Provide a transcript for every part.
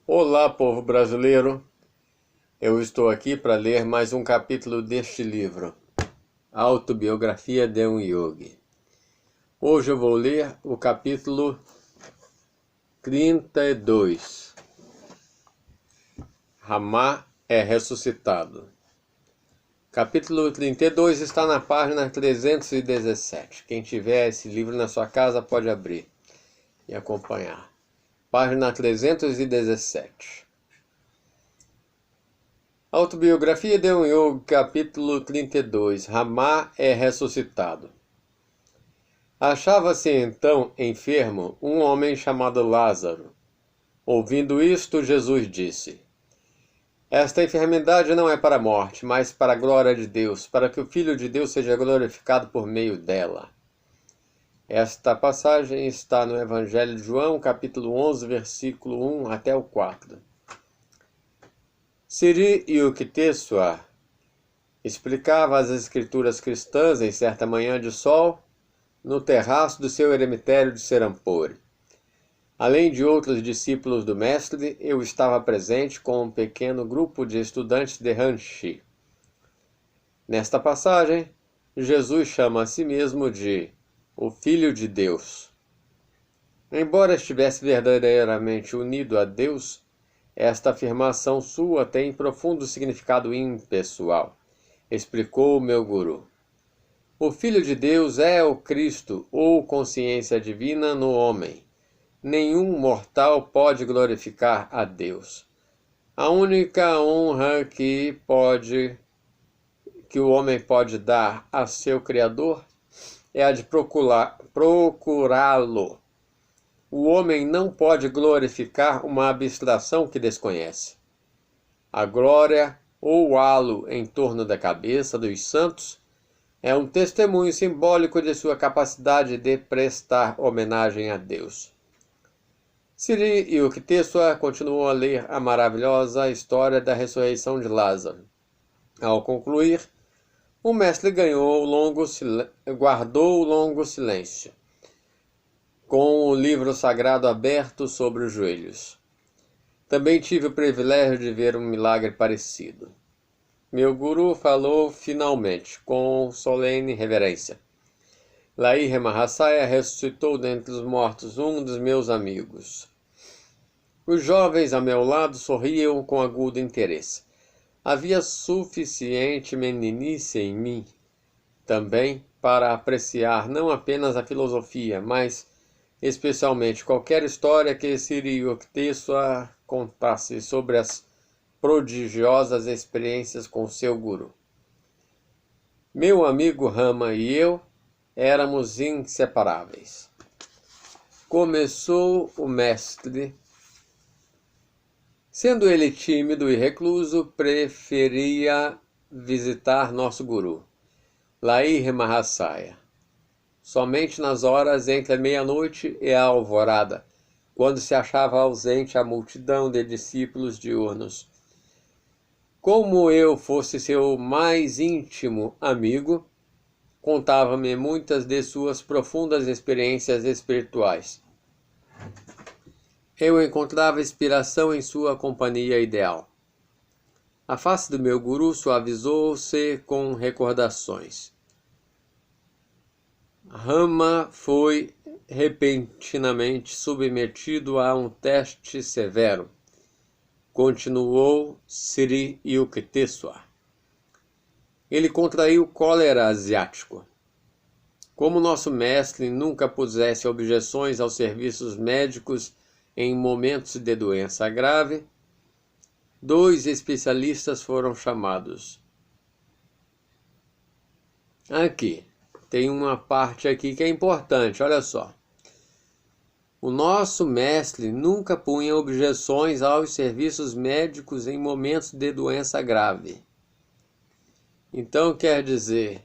Olá, povo brasileiro! Eu estou aqui para ler mais um capítulo deste livro, Autobiografia de um Yogi. Hoje eu vou ler o capítulo 32. Rama é ressuscitado. Capítulo 32 está na página 317. Quem tiver esse livro na sua casa pode abrir e acompanhar. Página 317. Autobiografia de um Yogi, capítulo 32. Rama é ressuscitado. Achava-se então enfermo um homem chamado Lázaro. Ouvindo isto, Jesus disse: Esta enfermidade não é para a morte, mas para a glória de Deus, para que o Filho de Deus seja glorificado por meio dela. Esta passagem está no Evangelho de João, capítulo 11, versículo 1 até o 4. Sri Yukteswar explicava as escrituras cristãs em certa manhã de sol no terraço do seu eremitério de Serampore. Além de outros discípulos do mestre, eu estava presente com um pequeno grupo de estudantes de Ranchi. Nesta passagem, Jesus chama a si mesmo de o Filho de Deus. Embora estivesse verdadeiramente unido a Deus, esta afirmação sua tem profundo significado impessoal, explicou o meu guru. O Filho de Deus é o Cristo ou consciência divina no homem. Nenhum mortal pode glorificar a Deus. A única honra que o homem pode dar a seu Criador é a de procurá-lo. O homem não pode glorificar uma abstração que desconhece. A glória ou halo em torno da cabeça dos santos é um testemunho simbólico de sua capacidade de prestar homenagem a Deus. Sri Yukteswar continuou a ler a maravilhosa história da ressurreição de Lázaro. Ao concluir, o mestre guardou longo silêncio, com o livro sagrado aberto sobre os joelhos. Também tive o privilégio de ver um milagre parecido. Meu guru falou finalmente, com solene reverência. Lahiri Mahasaya ressuscitou dentre os mortos um dos meus amigos. Os jovens a meu lado sorriam com agudo interesse. Havia suficiente meninice em mim também para apreciar não apenas a filosofia, mas especialmente qualquer história que Sri Yukteswar contasse sobre as prodigiosas experiências com seu guru. Meu amigo Rama e eu éramos inseparáveis. Começou o mestre. Sendo ele tímido e recluso, preferia visitar nosso guru, Lahiri Mahasaya, somente nas horas entre a meia-noite e a alvorada, quando se achava ausente a multidão de discípulos diurnos. Como eu fosse seu mais íntimo amigo, contava-me muitas de suas profundas experiências espirituais. Eu encontrava inspiração em sua companhia ideal. A face do meu guru suavizou-se com recordações. Rama foi repentinamente submetido a um teste severo. Continuou Sri Yukteswar. Ele contraiu cólera asiático. Como nosso mestre nunca pusesse objeções aos serviços médicos em momentos de doença grave, 2 especialistas foram chamados. Aqui, tem uma parte aqui que é importante, olha só. O nosso mestre nunca punha objeções aos serviços médicos em momentos de doença grave. Então quer dizer,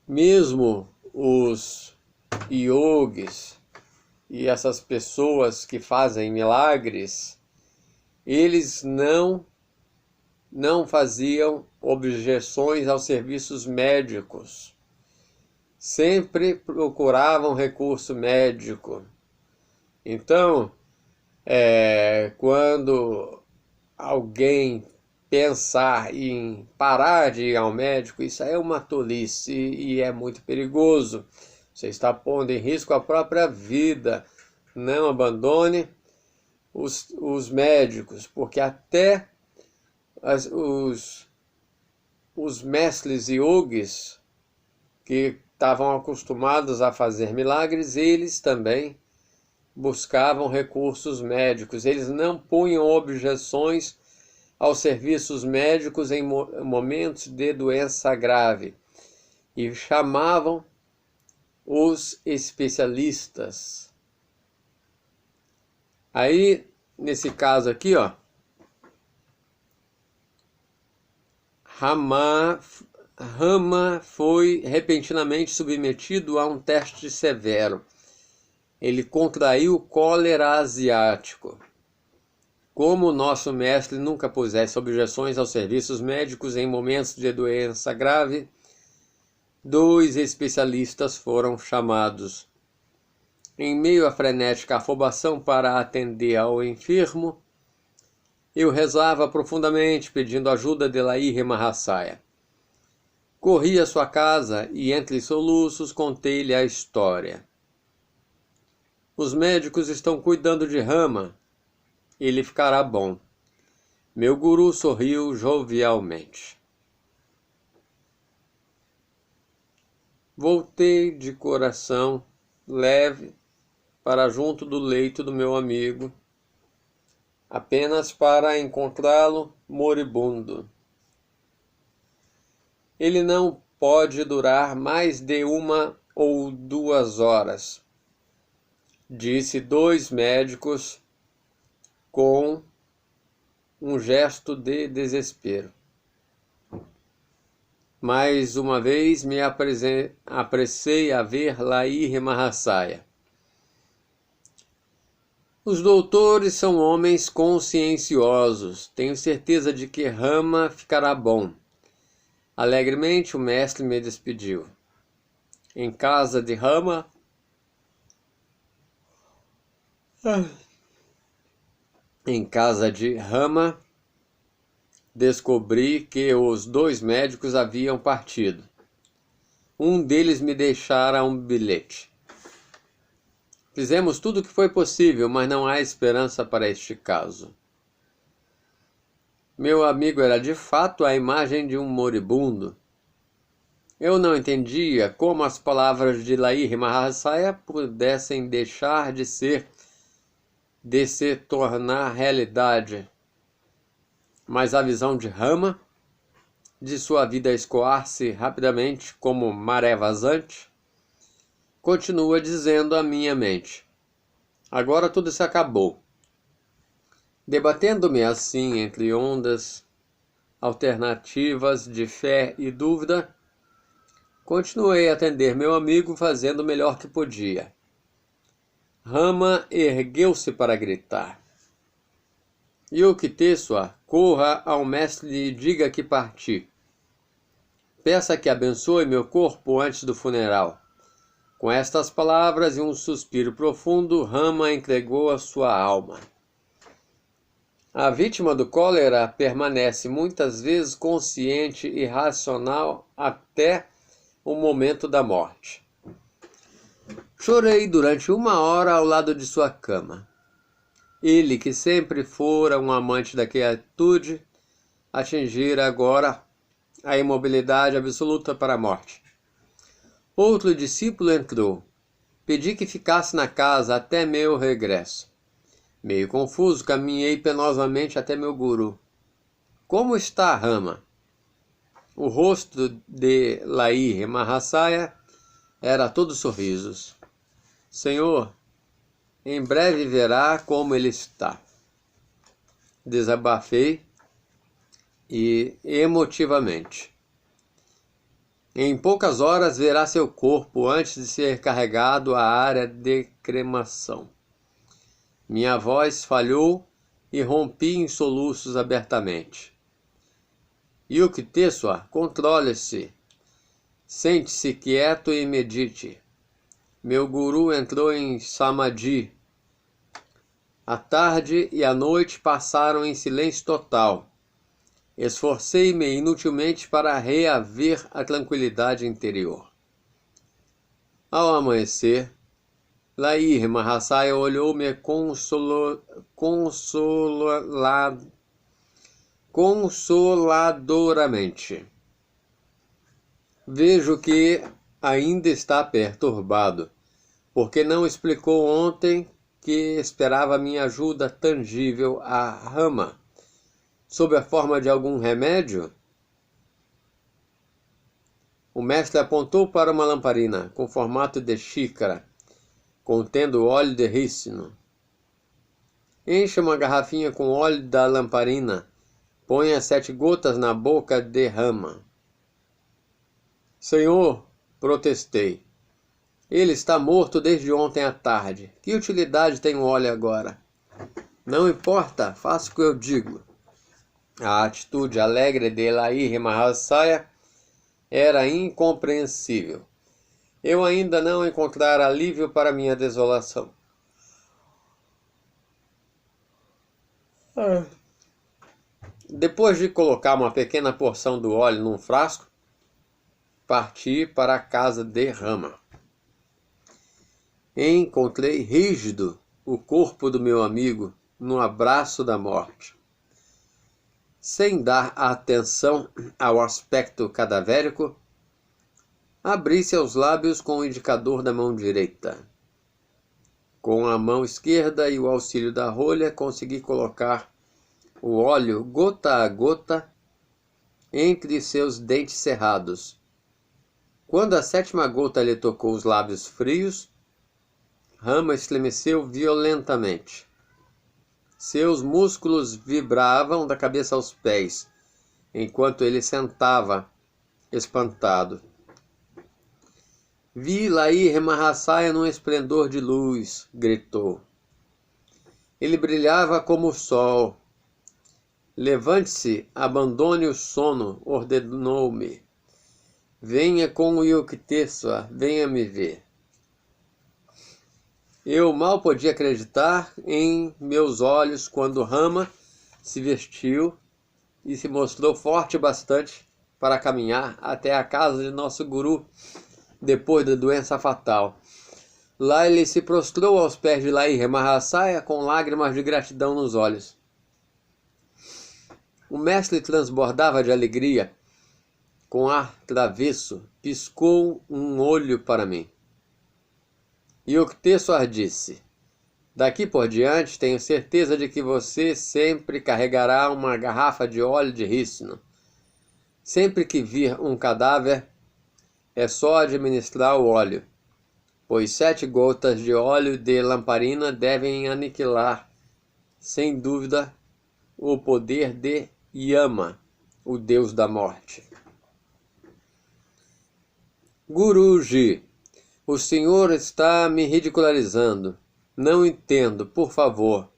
mesmo os yogis e essas pessoas que fazem milagres, eles não faziam objeções aos serviços médicos. Sempre procuravam recurso médico. Então, Quando alguém pensar em parar de ir ao médico, isso é uma tolice e é muito perigoso. Você está pondo em risco a própria vida. Não abandone os médicos, porque até os mestres yogis que estavam acostumados a fazer milagres, eles também buscavam recursos médicos. Eles não punham objeções aos serviços médicos em momentos de doença grave e chamavam os especialistas. Aí, nesse caso aqui, ó, Rama foi repentinamente submetido a um teste severo. Ele contraiu cólera asiático. Como o nosso mestre nunca pusesse objeções aos serviços médicos em momentos de doença grave, 2 especialistas foram chamados. Em meio à frenética afobação para atender ao enfermo, eu rezava profundamente pedindo ajuda de Laíre Mahasaya. Corri à sua casa e, entre soluços, contei-lhe a história. Os médicos estão cuidando de Rama. Ele ficará bom. Meu guru sorriu jovialmente. Voltei de coração leve para junto do leito do meu amigo, apenas para encontrá-lo moribundo. Ele não pode durar mais de 1 ou 2 horas, disse 2 médicos com um gesto de desespero. Mais uma vez me apressei a ver Laíre Mahasaya. Os doutores são homens conscienciosos. Tenho certeza de que Rama ficará bom. Alegremente o mestre me despediu. Em casa de Rama, descobri que os 2 médicos haviam partido. Um deles me deixara um bilhete. Fizemos tudo o que foi possível, mas não há esperança para este caso. Meu amigo era de fato a imagem de um moribundo. Eu não entendia como as palavras de Laíre Mahasaya pudessem deixar de se tornar realidade. Mas a visão de Rama, de sua vida escoar-se rapidamente como maré vazante, continua dizendo à minha mente: agora tudo se acabou. Debatendo-me assim entre ondas alternativas de fé e dúvida, continuei a atender meu amigo fazendo o melhor que podia. Rama ergueu-se para gritar. Yukteswar, corra ao mestre e diga que parti. Peça que abençoe meu corpo antes do funeral. Com estas palavras e um suspiro profundo, Rama entregou a sua alma. A vítima do cólera permanece muitas vezes consciente e racional até o momento da morte. Chorei durante 1 hora ao lado de sua cama. Ele, que sempre fora um amante da quietude, atingira agora a imobilidade absoluta para a morte. Outro discípulo entrou. Pedi que ficasse na casa até meu regresso. Meio confuso, caminhei penosamente até meu guru. Como está Rama? O rosto de Laíre Mahasaya era todo sorrisos. Senhor, em breve verá como ele está. Desabafei e emotivamente. Em poucas horas verá seu corpo antes de ser carregado à área de cremação. Minha voz falhou e rompi em soluços abertamente. Yukteswar, controle-se. Sente-se quieto e medite. Meu guru entrou em Samadhi. A tarde e a noite passaram em silêncio total. Esforcei-me inutilmente para reaver a tranquilidade interior. Ao amanhecer, Lahir Mahasaya olhou-me consoladoramente. Vejo que ainda está perturbado, porque não explicou ontem que esperava minha ajuda tangível a Rama, sob a forma de algum remédio? O mestre apontou para uma lamparina com formato de xícara, contendo óleo de rícino. Encha uma garrafinha com óleo da lamparina, ponha 7 gotas na boca de Rama. Senhor, protestei. Ele está morto desde ontem à tarde. Que utilidade tem o óleo agora? Não importa, faça o que eu digo. A atitude alegre de Lahir Mahasaya era incompreensível. Eu ainda não encontrara alívio para minha desolação. Depois de colocar uma pequena porção do óleo num frasco, parti para a casa de Rama. Encontrei rígido o corpo do meu amigo no abraço da morte. Sem dar atenção ao aspecto cadavérico, abri seus lábios com o indicador da mão direita. Com a mão esquerda e o auxílio da rolha, consegui colocar o óleo gota a gota entre seus dentes cerrados. Quando a 7ª gota lhe tocou os lábios frios, Rama estremeceu violentamente. Seus músculos vibravam da cabeça aos pés, enquanto ele sentava, espantado. Vi Lahir Mahasaya num esplendor de luz, gritou. Ele brilhava como o sol. Levante-se, abandone o sono, ordenou-me. Venha com o Yukteswar, venha me ver. Eu mal podia acreditar em meus olhos quando Rama se vestiu e se mostrou forte bastante para caminhar até a casa de nosso guru depois da doença fatal. Lá ele se prostrou aos pés de Lahir Mahasaya com lágrimas de gratidão nos olhos. O mestre transbordava de alegria. Com ar travesso, piscou um olho para mim. Yukteswar disse: daqui por diante tenho certeza de que você sempre carregará uma garrafa de óleo de rícino. Sempre que vir um cadáver, é só administrar o óleo, pois 7 gotas de óleo de lamparina devem aniquilar, sem dúvida, o poder de Yama, o deus da morte. Guruji, o senhor está me ridicularizando. Não entendo, por favor.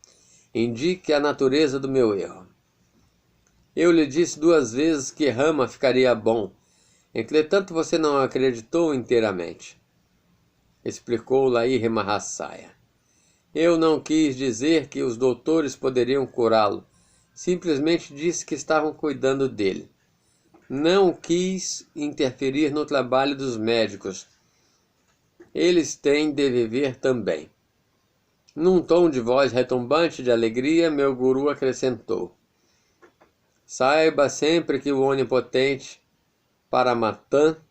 Indique a natureza do meu erro. Eu lhe disse 2 vezes que Rama ficaria bom. Entretanto, você não acreditou inteiramente. Explicou Lahir Mahasaya. Eu não quis dizer que os doutores poderiam curá-lo. Simplesmente disse que estavam cuidando dele. Não quis interferir no trabalho dos médicos. Eles têm de viver também. Num tom de voz retumbante de alegria, meu guru acrescentou: saiba sempre que o onipotente Paramatma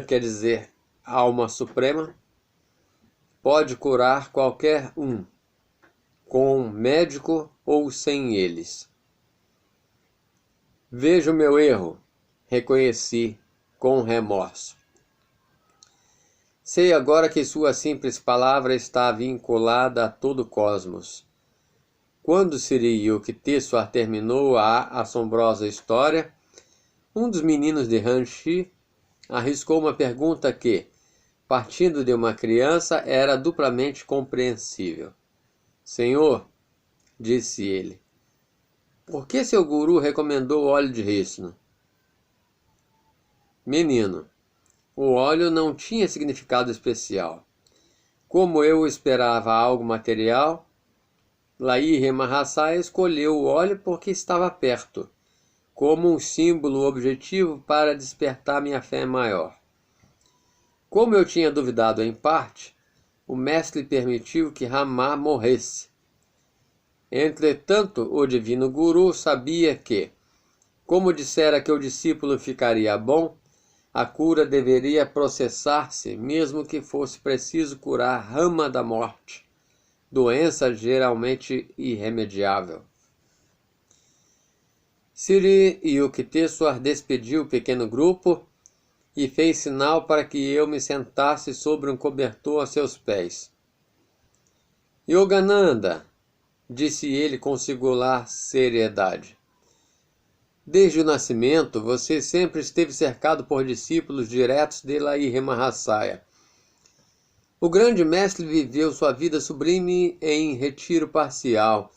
quer dizer alma suprema, pode curar qualquer um, com médico ou sem eles. Vejo meu erro, reconheci com remorso. Sei agora que sua simples palavra está vinculada a todo o cosmos. Quando Sri Yukteswar terminou a assombrosa história, um dos meninos de Ranchi arriscou uma pergunta que, partindo de uma criança, era duplamente compreensível. Senhor, disse ele, por que seu guru recomendou o óleo de rícino? Menino, o óleo não tinha significado especial. Como eu esperava algo material, Lahiri Mahasaya escolheu o óleo porque estava perto, como um símbolo objetivo para despertar minha fé maior. Como eu tinha duvidado em parte, o mestre permitiu que Rama morresse. Entretanto, o divino guru sabia que, como dissera que o discípulo ficaria bom, a cura deveria processar-se, mesmo que fosse preciso curar Rama da morte, doença geralmente irremediável. Sri Yukteswar despediu o pequeno grupo e fez sinal para que eu me sentasse sobre um cobertor a seus pés. Yogananda, disse ele com singular seriedade, desde o nascimento, você sempre esteve cercado por discípulos diretos de Lahiri Mahasaya. O grande mestre viveu sua vida sublime em retiro parcial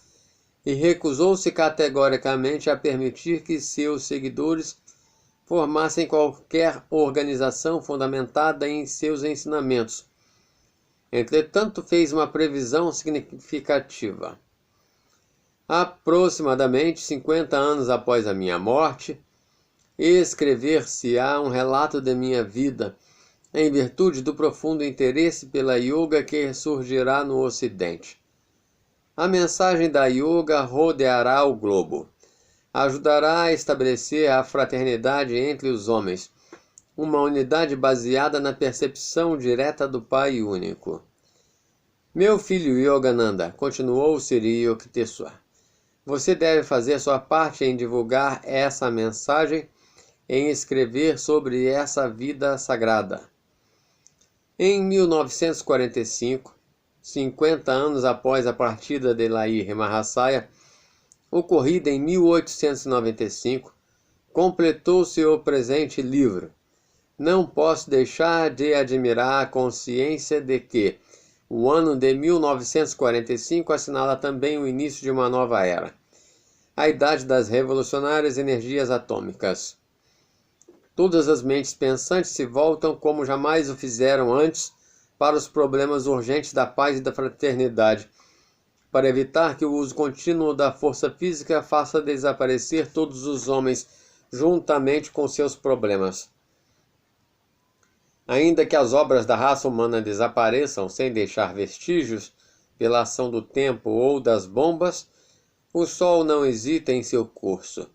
e recusou-se categoricamente a permitir que seus seguidores formassem qualquer organização fundamentada em seus ensinamentos. Entretanto, fez uma previsão significativa. Aproximadamente 50 anos após a minha morte, escrever-se-á um relato de minha vida, em virtude do profundo interesse pela yoga que surgirá no Ocidente. A mensagem da yoga rodeará o globo, ajudará a estabelecer a fraternidade entre os homens, uma unidade baseada na percepção direta do Pai único. Meu filho Yogananda, continuou Sri Yukteswar, você deve fazer sua parte em divulgar essa mensagem, em escrever sobre essa vida sagrada. Em 1945, 50 anos após a partida de Lahiri Mahasaya, ocorrida em 1895, completou seu presente livro. Não posso deixar de admirar a consciência de que o ano de 1945 assinala também o início de uma nova era, a idade das revolucionárias energias atômicas. Todas as mentes pensantes se voltam, como jamais o fizeram antes, para os problemas urgentes da paz e da fraternidade, para evitar que o uso contínuo da força física faça desaparecer todos os homens juntamente com seus problemas. Ainda que as obras da raça humana desapareçam sem deixar vestígios pela ação do tempo ou das bombas, o Sol não hesita em seu curso.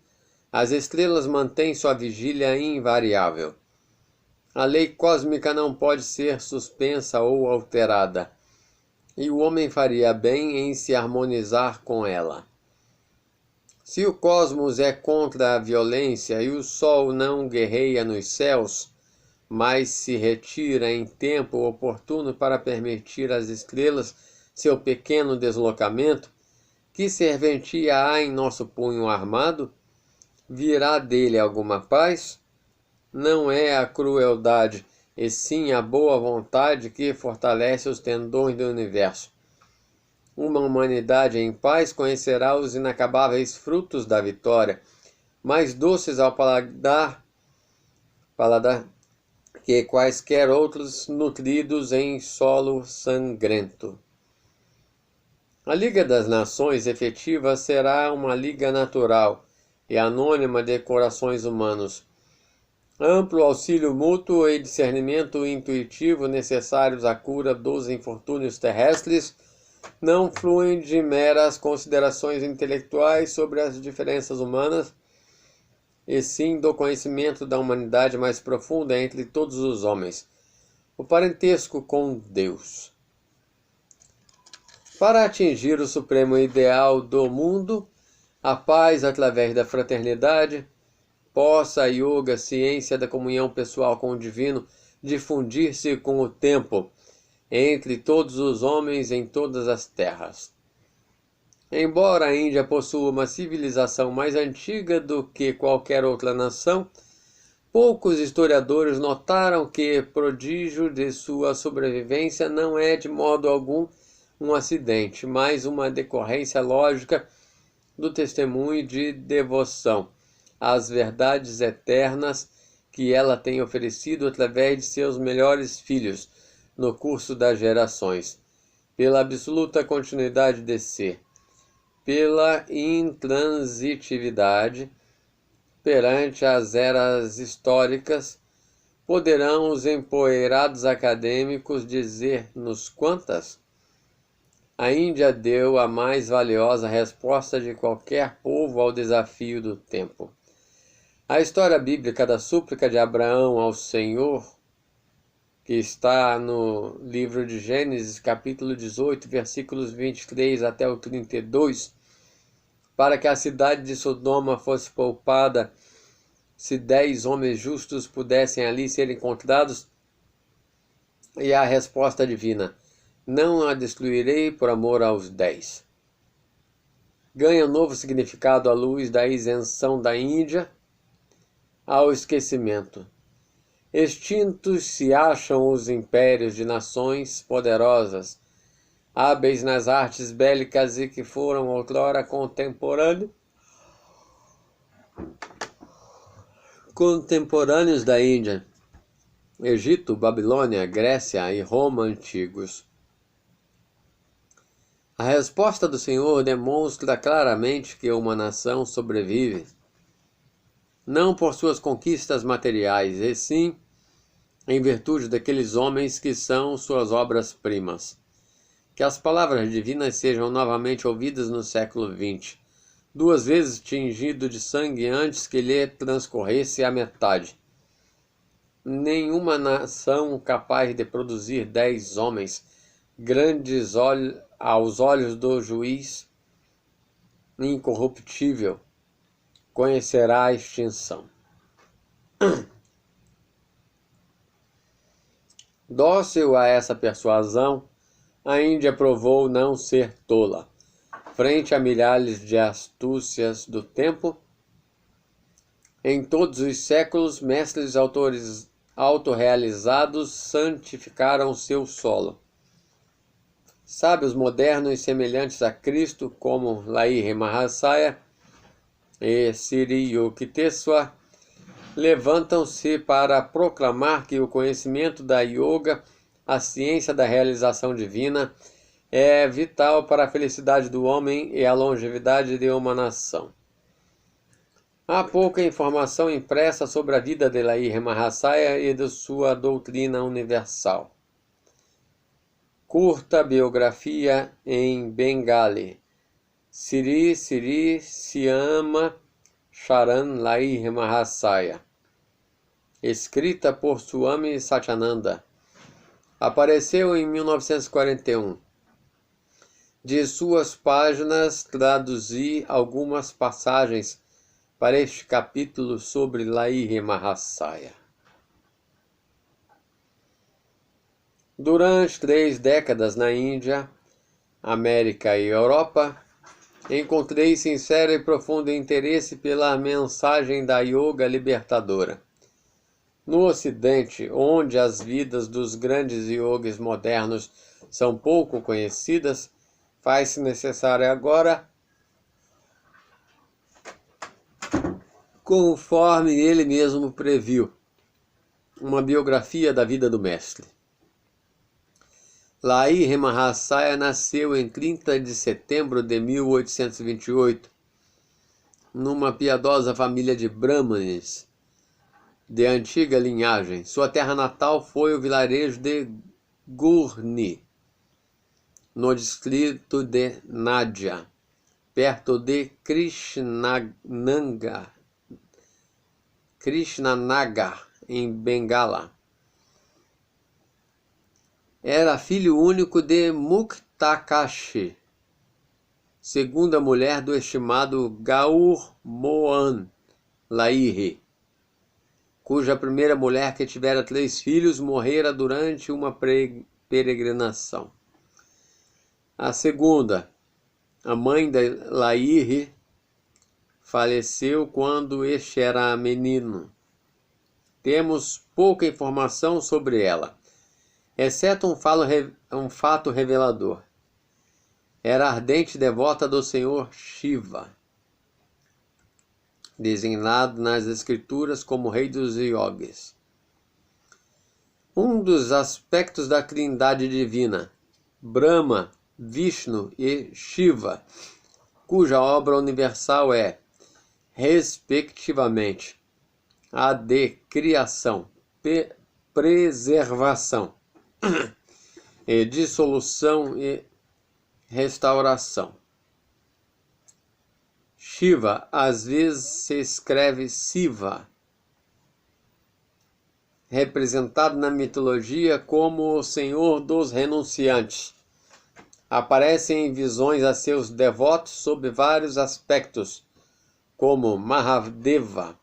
As estrelas mantêm sua vigília invariável. A lei cósmica não pode ser suspensa ou alterada, e o homem faria bem em se harmonizar com ela. Se o cosmos é contra a violência e o Sol não guerreia nos céus, mas se retira em tempo oportuno para permitir às estrelas seu pequeno deslocamento, que serventia há em nosso punho armado? Virá dele alguma paz? Não é a crueldade, e sim a boa vontade que fortalece os tendões do universo. Uma humanidade em paz conhecerá os inacabáveis frutos da vitória, mais doces ao paladar que quaisquer outros nutridos em solo sangrento. A Liga das Nações efetiva será uma liga natural e anônima de corações humanos. Amplo auxílio mútuo e discernimento intuitivo necessários à cura dos infortúnios terrestres não fluem de meras considerações intelectuais sobre as diferenças humanas, e sim do conhecimento da humanidade mais profunda entre todos os homens, o parentesco com Deus. Para atingir o supremo ideal do mundo, a paz através da fraternidade, possa a yoga, ciência da comunhão pessoal com o divino, difundir-se com o tempo entre todos os homens em todas as terras. Embora a Índia possua uma civilização mais antiga do que qualquer outra nação, poucos historiadores notaram que prodígio de sua sobrevivência não é de modo algum um acidente, mas uma decorrência lógica do testemunho de devoção às verdades eternas que ela tem oferecido através de seus melhores filhos, no curso das gerações, pela absoluta continuidade de ser, pela intransitividade perante as eras históricas. Poderão os empoeirados acadêmicos dizer-nos quantas? A Índia deu a mais valiosa resposta de qualquer povo ao desafio do tempo. A história bíblica da súplica de Abraão ao Senhor, que está no livro de Gênesis, capítulo 18, versículos 23 até o 32, para que a cidade de Sodoma fosse poupada, se 10 homens justos pudessem ali ser encontrados, e a resposta divina: não a destruirei por amor aos 10. Ganha um novo significado à luz da isenção da Índia ao esquecimento. Extintos se acham os impérios de nações poderosas, hábeis nas artes bélicas e que foram outrora contemporâneos da Índia, Egito, Babilônia, Grécia e Roma antigos. A resposta do Senhor demonstra claramente que uma nação sobrevive, não por suas conquistas materiais, e sim em virtude daqueles homens que são suas obras-primas. Que as palavras divinas sejam novamente ouvidas no século XX, 2 vezes tingido de sangue antes que lhe transcorresse a metade. Nenhuma nação capaz de produzir 10 homens, grandes aos olhos do juiz incorruptível, conhecerá a extinção. Dócil a essa persuasão, a Índia provou não ser tola. Frente a milhares de astúcias do tempo, em todos os séculos, mestres autorrealizados santificaram seu solo. Sábios modernos semelhantes a Cristo, como Lahiri Mahasaya e Sri Yukteswar, levantam-se para proclamar que o conhecimento da yoga, a ciência da realização divina, é vital para a felicidade do homem e a longevidade de uma nação. Há pouca informação impressa sobre a vida de Lahiri Mahasaya e de sua doutrina universal. Curta biografia em Bengali. Sri Syama Charan Lahiri Mahasaya, escrita por Swami Satyananda. Apareceu em 1941. De suas páginas traduzi algumas passagens para este capítulo sobre Lahiri Mahasaya. Durante 3 décadas na Índia, América e Europa, encontrei sincero e profundo interesse pela mensagem da yoga libertadora. No Ocidente, onde as vidas dos grandes yogis modernos são pouco conhecidas, faz-se necessário agora, conforme ele mesmo previu, uma biografia da vida do mestre. Lahiri Mahasaya nasceu em 30 de setembro de 1828, numa piedosa família de brahmanes de antiga linhagem. Sua terra natal foi o vilarejo de Gurni, no distrito de Nadia, perto de Krishnanagar, em Bengala. Era filho único de Muktakashi, segunda mulher do estimado Gaur Mohan Lahiri, cuja primeira mulher, que tivera 3 filhos, morrera durante uma peregrinação. A segunda, a mãe de Lahiri, faleceu quando este era menino. Temos pouca informação sobre ela, exceto um fato revelador. Era ardente devota do Senhor Shiva, designado nas escrituras como rei dos yogis. Um dos aspectos da Trindade divina, Brahma, Vishnu e Shiva, cuja obra universal é, respectivamente, a de criação, preservação e dissolução e restauração. Shiva às vezes se escreve Siva, representado na mitologia como o Senhor dos Renunciantes. Aparece em visões a seus devotos sob vários aspectos, como Mahadeva,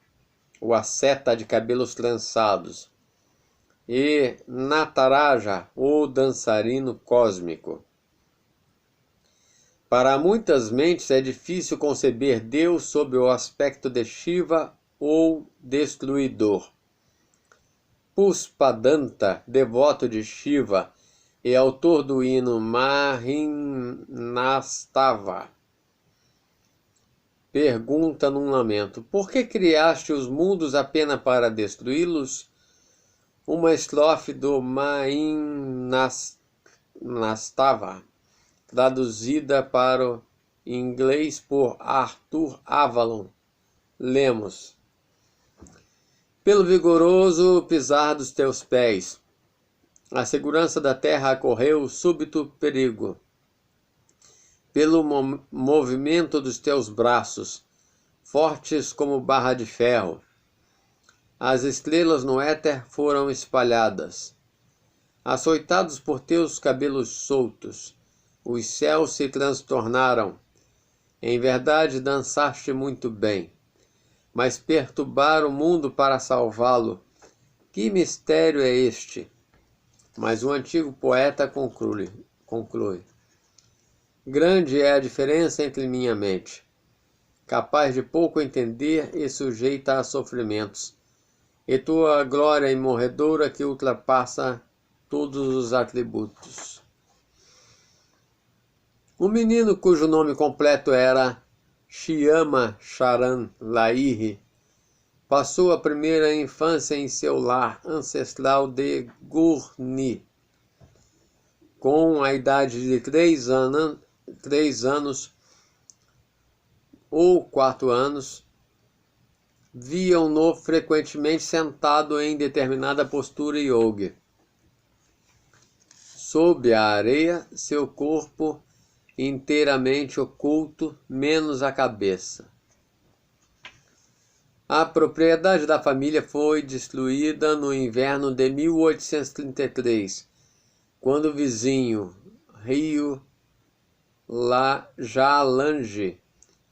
o asceta de cabelos trançados, e Nataraja, o dançarino cósmico. Para muitas mentes é difícil conceber Deus sob o aspecto de Shiva ou destruidor. Puspadanta, devoto de Shiva e autor do hino Mahinastava, pergunta num lamento: por que criaste os mundos apenas para destruí-los? Uma estrofe do Mahinastava, traduzida para o inglês por Arthur Avalon. Lemos: pelo vigoroso pisar dos teus pés, a segurança da terra correu súbito perigo. Pelo movimento dos teus braços, fortes como barra de ferro, as estrelas no éter foram espalhadas. Açoitados por teus cabelos soltos, os céus se transtornaram. Em verdade, dançaste muito bem, mas perturbar o mundo para salvá-lo, que mistério é este? Mas o antigo poeta conclui: grande é a diferença entre minha mente, capaz de pouco entender e sujeita a sofrimentos, e tua glória imorredora que ultrapassa todos os atributos. Um menino cujo nome completo era Shyama Charan Lahiri passou a primeira infância em seu lar ancestral de Gurni. Com a idade de 3 anos ou 4 anos, viam-no frequentemente sentado em determinada postura yogi. Sob a areia, seu corpo inteiramente oculto, menos a cabeça. A propriedade da família foi destruída no inverno de 1833, quando o vizinho rio Jalange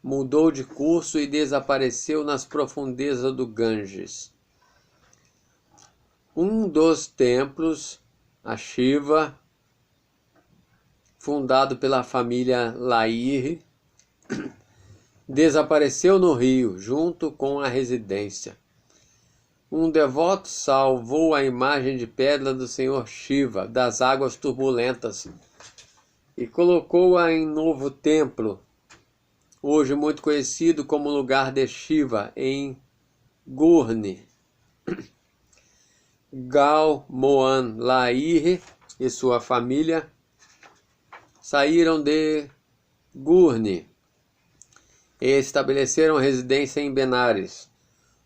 mudou de curso e desapareceu nas profundezas do Ganges. Um dos templos, a Shiva, fundado pela família Lahiri, desapareceu no rio, junto com a residência. Um devoto salvou a imagem de pedra do Senhor Shiva das águas turbulentas e colocou-a em novo templo, hoje muito conhecido como lugar de Shiva, em Gurni. Gal Mohan Lahiri e sua família saíram de Gurni e estabeleceram residência em Benares,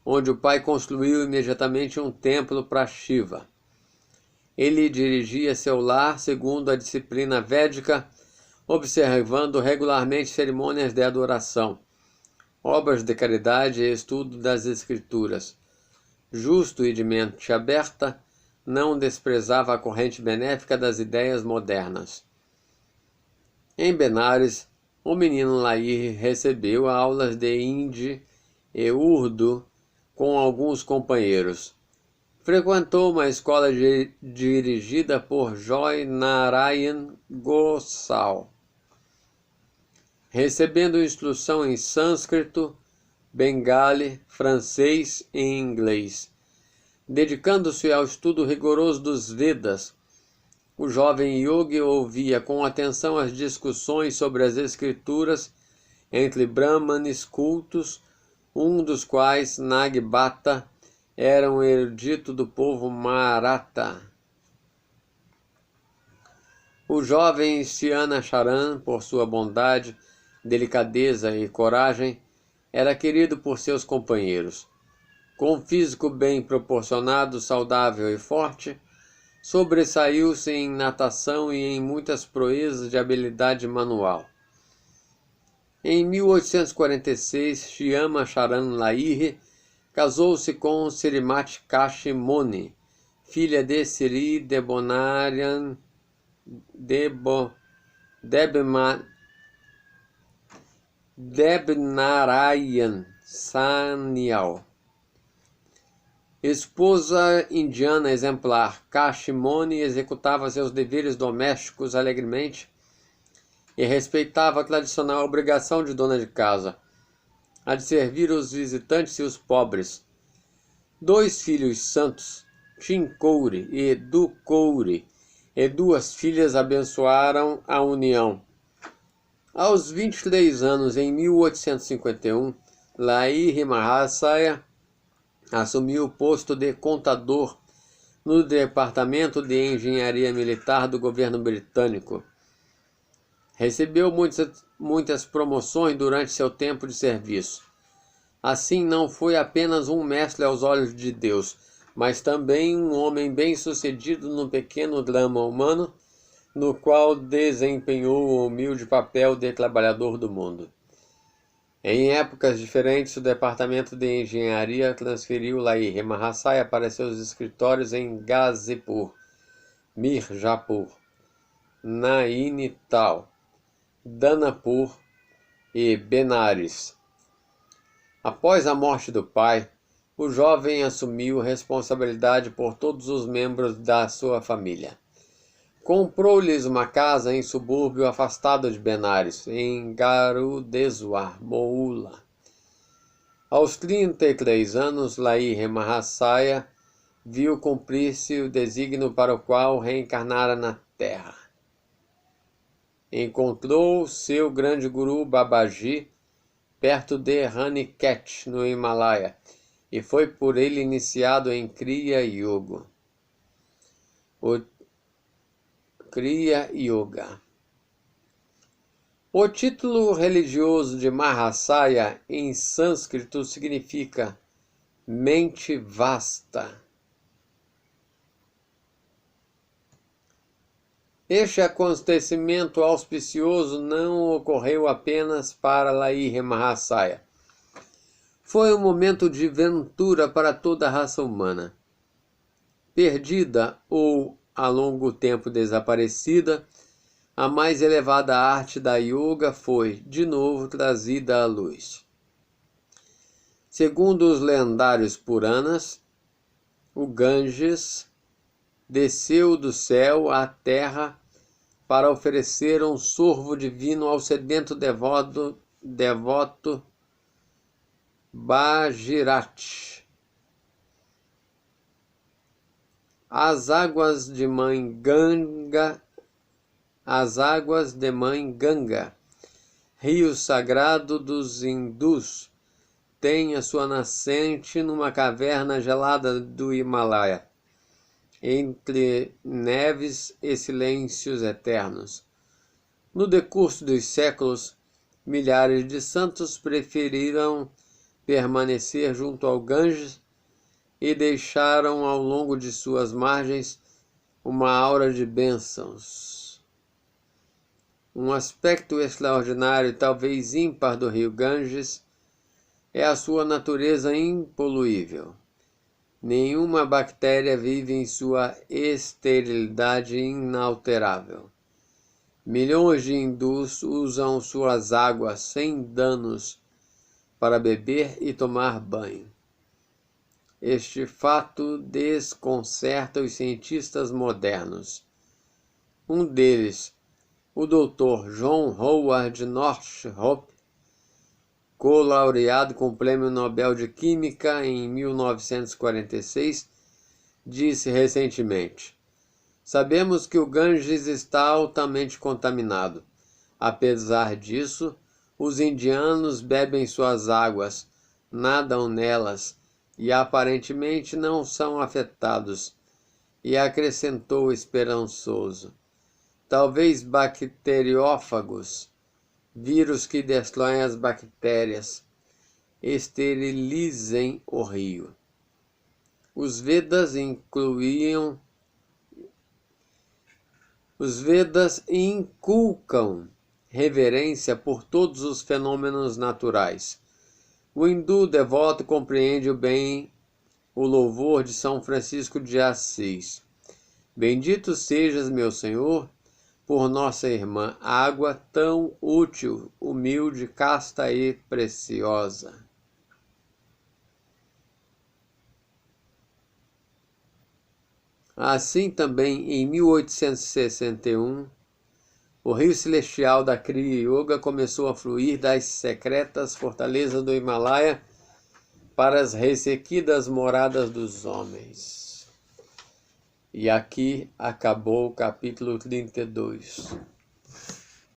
onde o pai construiu imediatamente um templo para Shiva. Ele dirigia seu lar segundo a disciplina védica, observando regularmente cerimônias de adoração, obras de caridade e estudo das escrituras. Justo e de mente aberta, não desprezava a corrente benéfica das ideias modernas. Em Benares, o menino Lahiri recebeu aulas de Hindi e Urdu com alguns companheiros. Frequentou uma escola dirigida por Joy Narayan Gosal, recebendo instrução em sânscrito, bengali, francês e inglês. Dedicando-se ao estudo rigoroso dos Vedas, o jovem yogi ouvia com atenção as discussões sobre as escrituras entre brahmanes cultos, um dos quais, Nagbata, era um erudito do povo Maratha. O jovem Siana Charan, por sua bondade, delicadeza e coragem, era querido por seus companheiros. Com um físico bem proporcionado, saudável e forte, sobressaiu-se em natação e em muitas proezas de habilidade manual. Em 1846, Shyama Charan Lahiri casou-se com Srimati Kashi Moni, filha de Sri Debnarayan Sanyal. Esposa indiana exemplar, Kashi Moni executava seus deveres domésticos alegremente e respeitava a tradicional obrigação de dona de casa, a de servir os visitantes e os pobres. 2 filhos santos, Chincoure e Ducoure, e 2 filhas abençoaram a união. Aos 23 anos, em 1851, Lahiri Mahasaya assumiu o posto de contador no Departamento de Engenharia Militar do governo britânico. Recebeu muitas promoções durante seu tempo de serviço. Assim, não foi apenas um mestre aos olhos de Deus, mas também um homem bem-sucedido no pequeno drama humano, no qual desempenhou o humilde papel de trabalhador do mundo. Em épocas diferentes, o Departamento de Engenharia transferiu Lahiri Mahasaya para seus escritórios em Ghazipur, Mirzapur, Nainital, Danapur e Benares. Após a morte do pai, o jovem assumiu responsabilidade por todos os membros da sua família. Comprou-lhes uma casa em subúrbio afastado de Benares, em Garudeswar, Moula. Aos 33 anos, Lahiri Mahasaya viu cumprir-se o desígnio para o qual reencarnara na Terra. Encontrou seu grande guru Babaji perto de Raniket, no Himalaia, e foi por ele iniciado em Kriya Yoga. O título religioso de Mahasaya em sânscrito significa mente vasta. Este acontecimento auspicioso não ocorreu apenas para Lahiri Mahasaya. Foi um momento de ventura para toda a raça humana. Perdida ou há longo tempo desaparecida, a mais elevada arte da yoga foi, de novo, trazida à luz. Segundo os lendários Puranas, o Ganges desceu do céu à terra para oferecer um sorvo divino ao sedento devoto Bhagirath. As águas de mãe Ganga, rio sagrado dos hindus, tem a sua nascente numa caverna gelada do Himalaia, entre neves e silêncios eternos. No decurso dos séculos, milhares de santos preferiram permanecer junto ao Ganges e deixaram ao longo de suas margens uma aura de bênçãos. Um aspecto extraordinário e talvez ímpar do rio Ganges é a sua natureza impoluível. Nenhuma bactéria vive em sua esterilidade inalterável. Milhões de hindus usam suas águas sem danos para beber e tomar banho. Este fato desconcerta os cientistas modernos. Um deles, o Dr. John Howard Northrop, co-laureado com o Prêmio Nobel de Química em 1946, disse recentemente: "Sabemos que o Ganges está altamente contaminado. Apesar disso, os indianos bebem suas águas, nadam nelas e aparentemente não são afetados." E acrescentou esperançoso: talvez bacteriófagos, vírus que destroem as bactérias, esterilizem o rio. Os Vedas inculcam reverência por todos os fenômenos naturais. O hindu devoto compreende bem o louvor de São Francisco de Assis. Bendito sejas, meu Senhor, por nossa irmã, água tão útil, humilde, casta e preciosa. Assim também, em 1861, o rio celestial da Kriya Yoga começou a fluir das secretas fortalezas do Himalaia para as ressequidas moradas dos homens. E aqui acabou o capítulo 32.